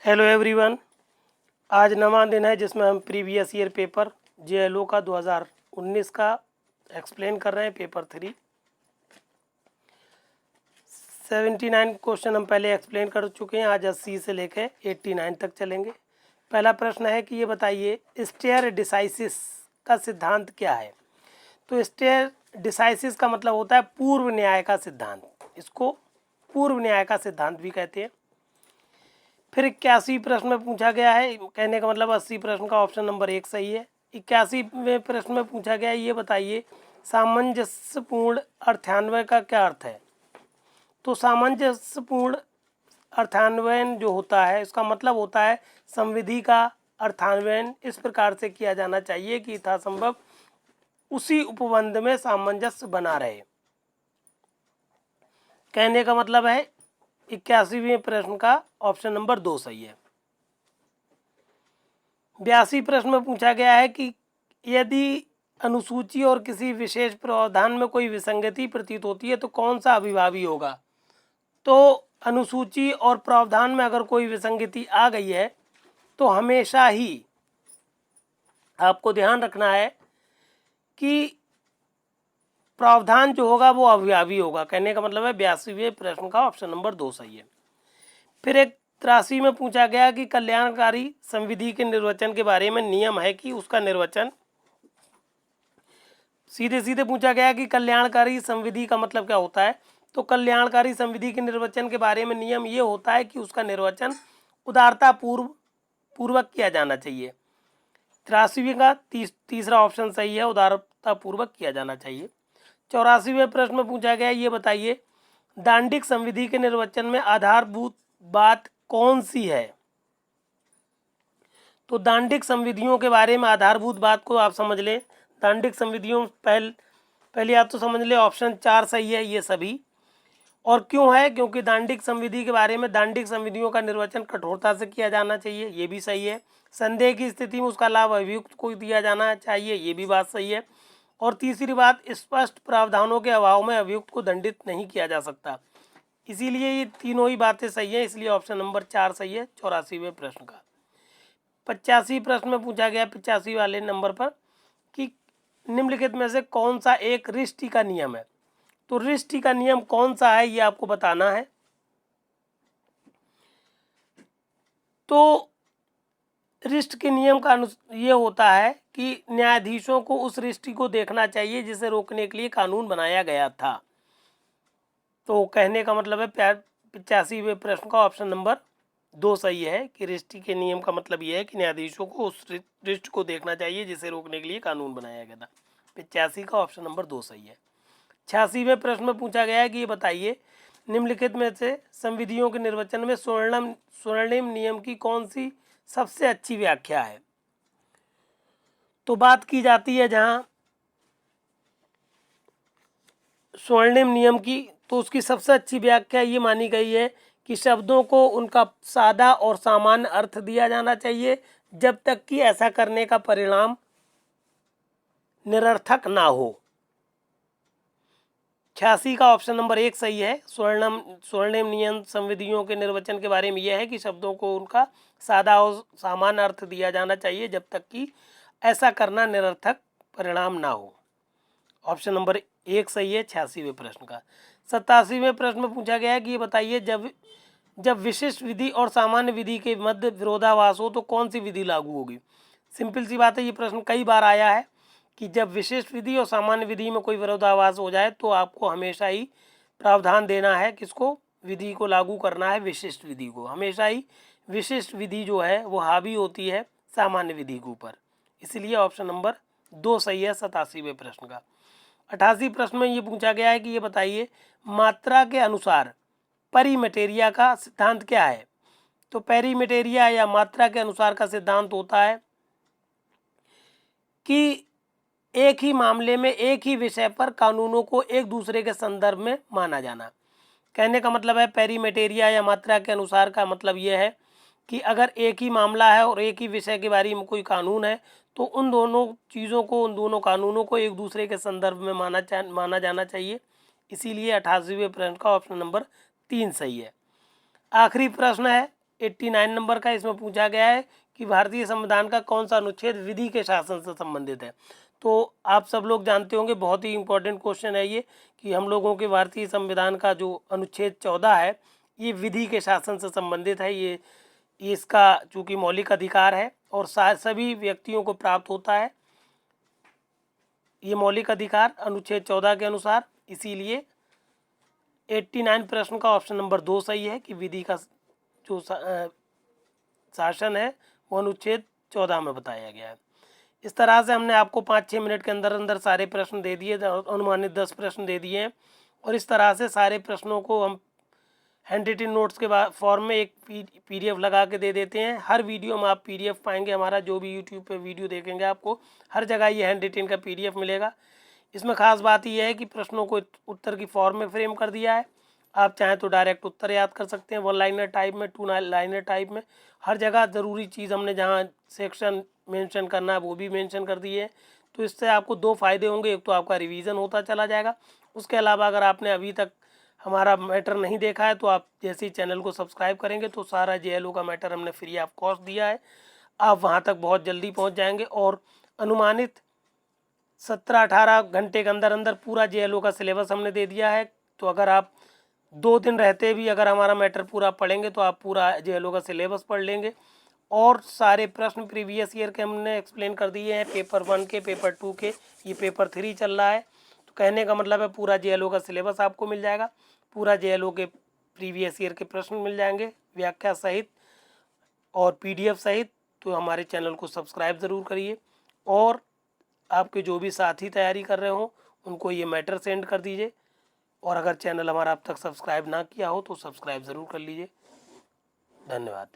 Hello everyone. आज नवा दिन है जिसमें हम प्रीवियस ईयर पेपर जेएलओ का 2019 का एक्सप्लेन कर रहे हैं। पेपर 3 79 क्वेश्चन हम पहले एक्सप्लेन कर चुके हैं। आज 80 से लेकर 89 तक चलेंगे। पहला प्रश्न है कि ये बताइए स्टेयर डिसाइसिस का सिद्धांत क्या है। तो स्टेयर डिसाइसिस का मतलब होता है पूर्व न्याय का सिद्धांत। इसको पूर्व न्याय का सिद्धांत भी कहते हैं। फिर 81 प्रश्न में पूछा गया है, कहने का मतलब 80 प्रश्न का ऑप्शन नंबर 1 सही है। 81वें प्रश्न में पूछा गया है, ये बताइए सामंजस्यपूर्ण अर्थान्वय का क्या अर्थ है। तो सामंजस्यपूर्ण अर्थान्वयन जो होता है इसका मतलब होता है संविधि का अर्थान्वयन इस प्रकार से किया जाना चाहिए कि यथासंभव उसी उपबंध में सामंजस्य बना रहे। कहने का मतलब है 81वें प्रश्न का ऑप्शन नंबर 2 सही है। 82 प्रश्न में पूछा गया है कि यदि अनुसूची और किसी विशेष प्रावधान में कोई विसंगति प्रतीत होती है तो कौन सा अभिभावी होगा। तो अनुसूची और प्रावधान में अगर कोई विसंगति आ गई है तो हमेशा ही आपको ध्यान रखना है कि प्रावधान जो होगा वो अभिभावी होगा। कहने का मतलब है 82वें प्रश्न का ऑप्शन नंबर 2 सही है। फिर 83 में पूछा गया कि कल्याणकारी संविधि के निर्वचन के बारे में नियम है कि उसका निर्वचन। सीधे सीधे पूछा गया कि कल्याणकारी संविधि का मतलब क्या होता है। तो कल्याणकारी संविधि के निर्वचन के बारे में नियम ये होता है कि उसका निर्वचन उदारता पूर्वक किया जाना चाहिए। 83वें का तीसरा ऑप्शन सही है, उदारता पूर्वक किया जाना चाहिए। 84वें प्रश्न में पूछा गया ये बताइए दांडिक संविधि के निर्वचन में आधारभूत बात कौन सी है। तो दांडिक संविधियों के बारे में आधारभूत बात को आप समझ लें। दांडिक संविधियों पहले आप तो समझ लें ऑप्शन 4 सही है ये सभी। और क्यों है, क्योंकि दांडिक संविधि के बारे में दांडिक संविधियों का निर्वचन कठोरता से किया जाना चाहिए, ये भी सही है। संदेह की स्थिति में उसका लाभ अभियुक्त को दिया जाना चाहिए, ये भी बात सही है। और तीसरी बात, स्पष्ट प्रावधानों के अभाव में अभियुक्त को दंडित नहीं किया जा सकता। इसीलिए ये तीनों ही बातें सही हैं, इसलिए ऑप्शन नंबर 4 सही है 84वें प्रश्न का। 85 प्रश्न में पूछा गया 85 वाले नंबर पर कि निम्नलिखित में से कौन सा एक रिष्टि का नियम है। तो रिष्टि का नियम कौन सा है ये आपको बताना है। तो रिष्ट के नियम का ये होता है कि न्यायाधीशों को उस रिष्टि को देखना चाहिए जिसे रोकने के लिए कानून बनाया गया था। तो कहने का मतलब है 85वें प्रश्न का ऑप्शन नंबर 2 सही है कि रिष्टि के नियम का मतलब यह है कि न्यायाधीशों को उस रिष्ट को देखना चाहिए जिसे रोकने के लिए कानून बनाया गया था। 85 का ऑप्शन नंबर 2 सही है। 86वें प्रश्न में पूछा गया है कि ये बताइए निम्नलिखित में से संविधियों के निर्वचन में स्वर्णिम नियम की कौन सी सबसे अच्छी व्याख्या है। तो बात की जाती है जहां स्वर्णिम नियम की, तो उसकी सबसे अच्छी व्याख्या ये मानी गई है कि शब्दों को उनका सादा और सामान्य अर्थ दिया जाना चाहिए जब तक कि ऐसा करने का परिणाम निरर्थक ना हो। 86 का ऑप्शन नंबर 1 सही है। स्वर्णिम नियम संविधियों के निर्वचन के बारे में यह है कि शब्दों को उनका सादा और सामान्य अर्थ दिया जाना चाहिए जब तक कि ऐसा करना निरर्थक परिणाम ना हो। ऑप्शन नंबर 1 सही है 86वें प्रश्न का। 87वें प्रश्न में पूछा गया है कि ये बताइए जब विशिष्ट विधि और सामान्य विधि के मध्य विरोधाभास हो तो कौन सी विधि लागू होगी। सिंपल सी बात है, ये प्रश्न कई बार आया है कि जब विशिष्ट विधि और सामान्य विधि में कोई विरोधाभास हो जाए तो आपको हमेशा ही प्रावधान देना है किसको, विधि को लागू करना है विशिष्ट विधि को। हमेशा ही विशिष्ट विधि जो है वो हावी होती है सामान्य विधि के ऊपर, इसलिए ऑप्शन नंबर 2 सही है 87वें प्रश्न का। 88 प्रश्न में ये पूछा गया है कि ये बताइए मात्रा के अनुसार परिमेटेरिया का सिद्धांत क्या है। तो पेरीमेटेरिया या मात्रा के अनुसार का सिद्धांत होता है कि एक ही मामले में एक ही विषय पर कानूनों को एक दूसरे के संदर्भ में माना जाना। कहने का मतलब है पेरीमेटेरिया या मात्रा के अनुसार का मतलब यह है कि अगर एक ही मामला है और एक ही विषय के बारे में कोई कानून है तो उन दोनों चीज़ों को, उन दोनों कानूनों को एक दूसरे के संदर्भ में माना जाना चाहिए। इसीलिए 88वें प्रश्न का ऑप्शन नंबर 3 सही है। आखिरी प्रश्न है 89 नंबर का, इसमें पूछा गया है कि भारतीय संविधान का कौन सा अनुच्छेद विधि के शासन से संबंधित है। तो आप सब लोग जानते होंगे, बहुत ही इम्पोर्टेंट क्वेश्चन है ये, कि हम लोगों के भारतीय संविधान का जो अनुच्छेद 14 है ये विधि के शासन से संबंधित है। ये इसका चूँकि मौलिक अधिकार है और सभी व्यक्तियों को प्राप्त होता है ये मौलिक अधिकार अनुच्छेद 14 के अनुसार, इसीलिए 89 प्रश्न का ऑप्शन नंबर 2 सही है कि विधि का जो शासन है वो अनुच्छेद 14 में बताया गया है। इस तरह से हमने आपको 5-6 मिनट के अंदर अंदर सारे प्रश्न दे दिए, अनुमानित 10 प्रश्न दे दिए हैं, और इस तरह से सारे प्रश्नों को हम हैंड रिटन नोट्स के फॉर्म में एक PDF लगा के दे देते हैं। हर वीडियो में आप PDF पाएंगे, हमारा जो भी यूट्यूब पे वीडियो देखेंगे आपको हर जगह ये हैंड रिटन का PDF मिलेगा। इसमें खास बात यह है कि प्रश्नों को उत्तर की फॉर्म में फ्रेम कर दिया है। आप चाहें तो डायरेक्ट उत्तर याद कर सकते हैं 1 लाइनर टाइप में, 2 लाइनर टाइप में, हर जगह ज़रूरी चीज़ हमने जहाँ सेक्शन मेंशन करना है वो भी मेंशन कर दिए है। तो इससे आपको 2 फ़ायदे होंगे, एक तो आपका रिवीजन होता चला जाएगा, उसके अलावा अगर आपने अभी तक हमारा मैटर नहीं देखा है तो आप जैसे ही चैनल को सब्सक्राइब करेंगे तो सारा JLO का मैटर हमने फ्री ऑफ कॉस्ट दिया है, आप वहाँ तक बहुत जल्दी पहुँच जाएंगे। और अनुमानित 17-18 घंटे के अंदर अंदर पूरा JLO का सिलेबस हमने दे दिया है। तो अगर आप 2 दिन रहते भी अगर हमारा मैटर पूरा पढ़ेंगे तो आप पूरा JLO का सिलेबस पढ़ लेंगे। और सारे प्रश्न प्रीवियस ईयर के हमने एक्सप्लेन कर दिए हैं, पेपर 1 के, पेपर 2 के, ये पेपर 3 चल रहा है। तो कहने का मतलब है पूरा JLO का सिलेबस आपको मिल जाएगा, पूरा JLO के प्रीवियस ईयर के प्रश्न मिल जाएंगे व्याख्या सहित और PDF सहित। तो हमारे चैनल को सब्सक्राइब ज़रूर करिए, और आपके जो भी साथी तैयारी कर रहे हो उनको ये मैटर सेंड कर दीजिए। और अगर चैनल हमारा अब तक सब्सक्राइब ना किया हो तो सब्सक्राइब ज़रूर कर लीजिए। धन्यवाद।